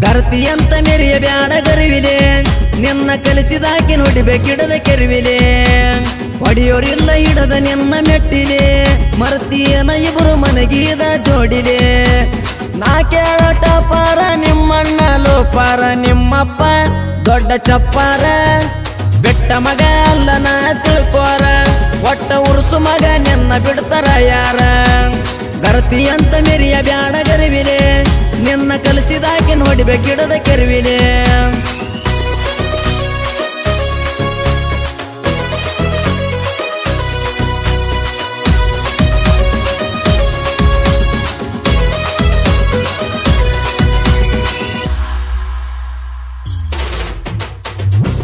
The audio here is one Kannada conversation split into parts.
ಗರ್ತಿ ಅಂತ ಮೆರಿಯ ಬ್ಯಾಡ ಗರಿವಿಲೆ ನಿನ್ನ ಕಲಿಸಿದಾಕಿ ನೋಡಿಬೇಕಿಡದ ಕೆರಿವಿಲೆ ಹೊಡಿಯೋರಿಲ್ಲ ಹಿಡದ ನಿನ್ನ ಮೆಟ್ಟಿಲೆ ಮರ್ತಿಯನ ಇಬ್ರು ಮನಗೀದ ಜೋಡಿಲೆ ನಾ ಕೇಳಟ ಪಾರ ನಿಮ್ಮಣ್ಣ ಲೋಪಾರ ನಿಮ್ಮಪ್ಪ ದೊಡ್ಡ ಚಪ್ಪಾರ ಬೆಟ್ಟ ಮಗ ಅಲ್ಲ ನಾ ತಿಳ್ಕೋರ ಒಟ್ಟ ಉರ್ಸು ಮಗ ನಿನ್ನ ಬಿಡ್ತಾರ ಯಾರ ಗರ್ತಿ ಅಂತ ಮೆರಿಯ ಬ್ಯಾಡ ಗರಿವಿಲೆ ನಿನ್ನ ಕಲಿಸಿದಾಕಿ ನೋಡಿಬೇಕಿಡದ ಕೆರಿವಿಲೆ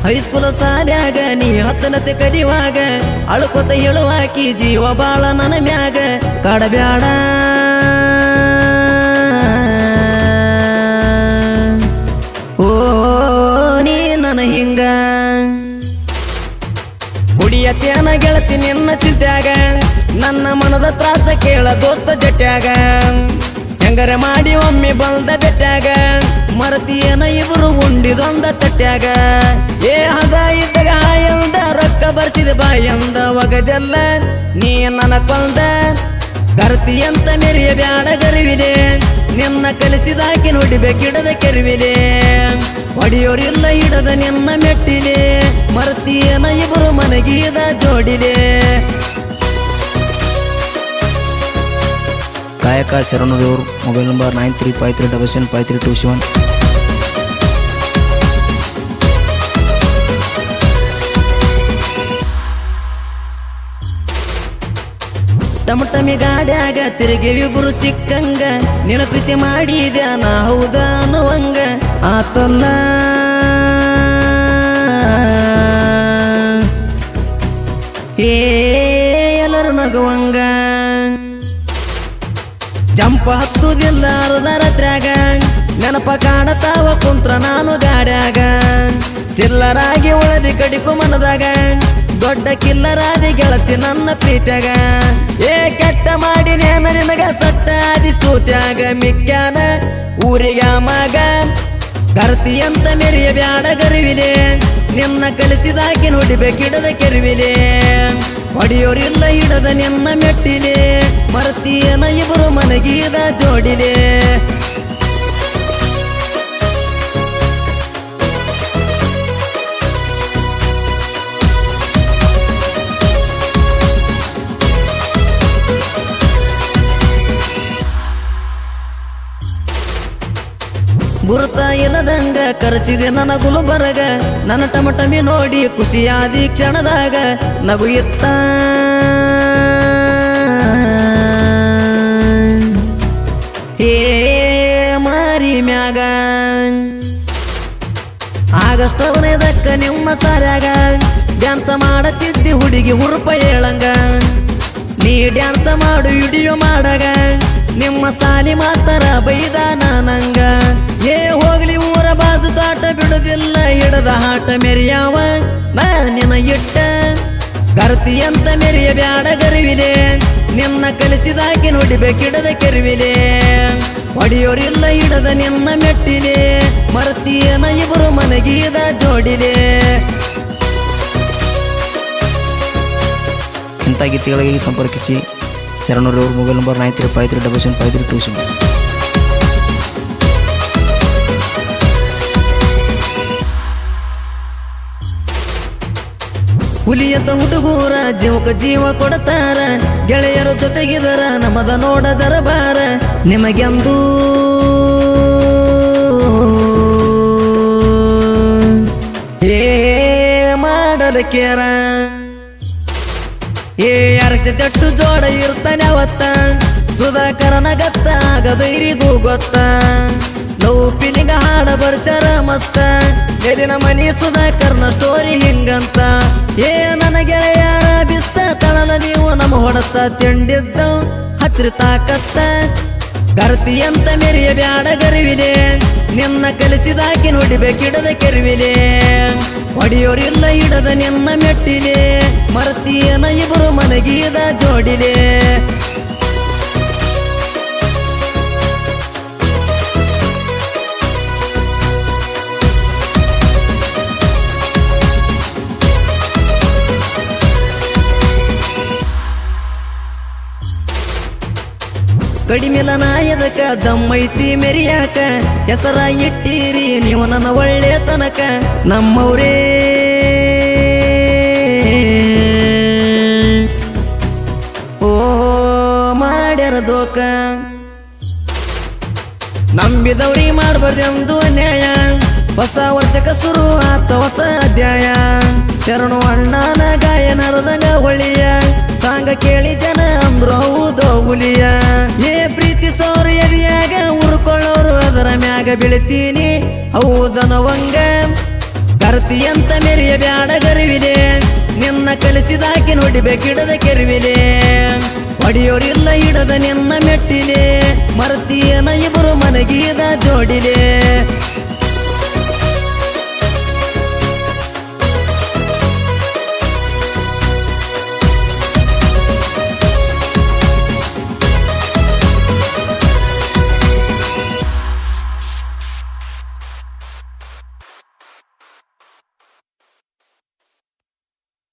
ಹೈಸ್ಕೂಲ ಸಾಲ್ಯಾಗ ನೀ ಹತ್ತನತೆ ಕಲಿಯುವಾಗ ಅಳ್ಕೊತ ಹೇಳುವಾಕಿ ಜೀವ ಬಾಳ ನನ್ನ ಮ್ಯಾಗ ಕಾಡಬ್ಯಾಡ ಓ ನೀ ನನ್ನ ಹಿಂಗ ಕುಡಿಯತೇನ ಗೆಳತಿ ನಿನ್ನ ಚಿಂತ್ಯಾಗ ನನ್ನ ಮನದ ತ್ರಾಸ ಕೇಳ ದೋಸ್ತ ಜಟ್ಯಾಗ ಹೆಂಗರೆ ಮಾಡಿ ಒಮ್ಮೆ ಬಂದ ಬೆಟ್ಟಾಗ ಮರತಿಯನ ಇಬ್ರು ಉಂಡಿದೊಂದ ತಟ್ಯಾಗ ಏ ಹದ ಇದ್ದಾಗ ಎಂದ ರೊಕ್ಕ ಬರ್ಸಿದ ಬಾಯಂದ ಒಗದೆಲ್ಲ ನೀ ನನ್ನ ಕೊಂದ ಗರ್ತಿ ಅಂತ ಮೆರಿಯ ಬ್ಯಾಡ ಗರಿವಿಲೆ ನಿನ್ನ ಕಲಿಸಿದಾಕಿ ನೋಡಿಬೇಕಿಡದ ಕೆರಿವಿಲೆ ಹೊಡಿಯೋರಿಲ್ಲ ಹಿಡದ ನಿನ್ನ ಮೆಟ್ಟಿಲೆ ಮರತಿಯನ ಇಬ್ರು ಮನಗೀದ ಜೋಡಿಲೆ ಗಾಯಕ ಶರಣೂರವರು ಮೊಬೈಲ್ ನಂಬರ್ 9353775327. ಟಮಟಮಿ ಗಾಡ್ಯಾಗ ತಿರುಗಿ ಇಬ್ರು ಸಿಕ್ಕಂಗ ನಿನ್ನ ಪ್ರೀತಿ ಮಾಡಿದ್ಯಾ ನಾ ಹೌದ ಅನ್ನುವಂಗ ಆತಲ್ಲ ಏ ಎಲ್ಲರೂ ನಗುವಂಗ ಜಂಪ ಹತ್ತುದಿಲ್ಲ ಅರ್ಧ ರಾತ್ರ್ಯಾಗ ನೆನಪ ಕಾಣತಾವ ಕುಂತ್ರ ನಾನು ಗಾಡ್ಯಾಗ ಚಿಲ್ಲರಾಗಿ ಉಳದಿ ಕಡಿಕು ಮನದಾಗ ದೊಡ್ಡ ಕಿಲ್ಲರಾದಿ ಗೆಳತಿ ನನ್ನ ಪ್ರೀತ್ಯಾಗ ಏ ಕೆಟ್ಟ ಮಾಡಿ ನೇನ ನಿನಗ ಸಟ್ಟ ಆದಿ ಚೂತ್ಯಾಗ ಮಿಕ್ಕ್ಯಾನ ಊರಿಗ ಮಗ ಗರ್ತಿ ಅಂತ ಮೆರಿಯ ಬ್ಯಾಡ ಗರಿವಿಲೆ ನಿನ್ನ ಕಲಿಸಿದಾಕಿ ನೋಡಿಬೇಕಿಡದ ಕೆರಿವಿಲೆ ಹೊಡಿಯೋರಿಲ್ಲ ಹಿಡದ ನಿನ್ನ ಮೆಟ್ಟಿಲೆ ಮರತಿಯನ ಇಬ್ರು ಮನಗೀದ ಜೋಡಿಲೆ ಗುರುತ ಇಲ್ಲದಂಗ ಕರೆಸಿದೆ ನನ್ನ ಗುಲ್ಬರ್ಗ ನನ್ನ ಟಮಟಮಿ ನೋಡಿ ಖುಷಿಯಾದಿ ಕ್ಷಣದಾಗ ನಗು ಇತ್ತ ಹೇ ಮಾರಿ ಮ್ಯಾಗ ಆಗಸ್ಟ್ 15ಕ್ಕ ನಿಮ್ಮ ಸಾರ್ಯಾಗ ಡ್ಯಾನ್ಸ ಮಾಡತಿದ್ದಿ ಹುಡುಗಿ ಹುರುಪ ಹೇಳಂಗ ನೀ ಡ್ಯಾನ್ಸ ಮಾಡು ವಿಡಿಯೋ ಮಾಡಾಗ ನಿಮ್ಮ ಸಾಲಿ ಮಾತರ ಬೈದ ನಾನಂಗ ಏ ಹೋಗ್ಲಿ ಊರ ಬಾಜು ತಾಟ ಬಿಡುದಿಲ್ಲ ಹಿಡದ ಹಾಟ ಮೆರಿಯಾವ ನಾ ನಿನ್ನ ಇಟ್ಟ ಗರ್ತಿ ಅಂತ ಮೆರಿಯ ಬ್ಯಾಡ ಗರಿವಿಲೆ ನಿನ್ನ ಕಲಿಸಿದಾಕಿ ನೋಡಿಬೇಕಿಡದ ಕೆರಿವಿಲೆ ಹೊಡಿಯೋರಿಲ್ಲ ಹಿಡದ ನಿನ್ನ ಮೆಟ್ಟಿಲೆ ಮರತಿಯನ ಇಬ್ರು ಮನಗೀದ ಜೋಡಿಲೆ ಇಂಥ ಗೀತೆಗಳಿಗೆ ಸಂಪರ್ಕಿಸಿ ಶರಣೂರವರು ಮೊಬೈಲ್ ನಂಬರ್ 9353775327. ಹುಲಿಯಂತ ಹುಡುಗೂರ ಜೀವಕ ಜೀವ ಕೊಡತಾರ ಗೆಳೆಯರ ಜೊತೆಗಿದರ ನಮದ ನೋಡದರ ಬಾರ ನಿಮಗೆಂದೂ ಏ ಮಾಡಲು ಕೇರ ಏ ಅರಕ್ಷ ಜಟ್ಟು ಜೋಡ ಇರ್ತಾನೆ ಅವತ್ತ ಸುಧಾಕರನ ಗತ್ತ ಆಗದೈರಿಗೂ ಗೊತ್ತ ಲವ್ ಪಿಲಿಂಗ ಹಾಡ ಬರ್ಸ್ಯಾರ ಮಸ್ತ ಎಲ್ಲಿನ ಮನಿ ಸುಧಾಕರ್ನ ಸ್ಟೋರಿ ಹಿಂಗಂತ ಏ ನನ್ನ ಗೆಳೆಯರ ಬಿಸ್ತ ತಳಲ ನೀವು ನಮ್ಮ ಹೊಡತ ತಿಂಡಿದ್ದ ಹತ್ತಿರ ತಾಕತ್ತ ಗರ್ತಿ ಅಂತ ಮೆರಿಯ ಬ್ಯಾಡ ಗರಿವಿಲೆ ನಿನ್ನ ಕಲಿಸಿದಾಕಿ ನೋಡಿಬೇಕಿಡದ ಕೆರಿವಿಲೆ ಹೊಡಿಯೋರಿಲ್ಲ ಹಿಡದ ನಿನ್ನ ಮೆಟ್ಟಿಲೆ ಮರತಿಯನ ಇಬ್ರು ಮನಗೀದ ಜೋಡಿಲೆ ಕಡಿಮೆಲನ ಎದಕ ದಮ್ಮೈತಿ ಮೆರಿಯಾಕ ಹೆಸರ ಇಟ್ಟೀರಿ ನೀವು ನನ್ನ ಒಳ್ಳೆ ತನಕ ನಮ್ಮವ್ರೇ ಓ ಮಾಡ್ಯಾರ ದೋಕ ನಂಬಿದವ್ರಿ ಮಾಡ್ಬಾರ್ದೆಂದು ಅನ್ಯಾಯ ಹೊಸ ವರ್ಷಕ ಶುರು ಆತ ಹೊಸ ಅಧ್ಯಾಯ ಶರಣು ಅಣ್ಣನ ಗಾಯನರದಂಗ ಹೊಳಿಯ ಸಾಂಗ ಕೇಳಿ ಜನ ಅಂದ್ರು ಹೌದೋ ಹುಲಿಯ ಏ ಪ್ರೀತಿಸೋರು ಎದಿಯಾಗ ಉರ್ಕೊಳ್ಳೋರು ಅದರ ಮ್ಯಾಗ ಬೀಳ್ತೀನಿ ಹೌದನವಂಗ ಕರ್ತಿ ಅಂತ ಮೆರಿಯ ಬ್ಯಾಡ ಗರಿವಿಲೆ ನಿನ್ನ ಕಲಿಸಿದಾಕಿ ನೋಡಿಬೇಕಿಡದ ಕೆರಿವಿಲೆ ಹೊಡಿಯೋರಿಲ್ಲ ಹಿಡದ ನಿನ್ನ ಮೆಟ್ಟಿಲೆ ಮರ್ತಿಯನ ಇಬ್ಬರು ಮನಗೀದ ಜೋಡಿಲೆ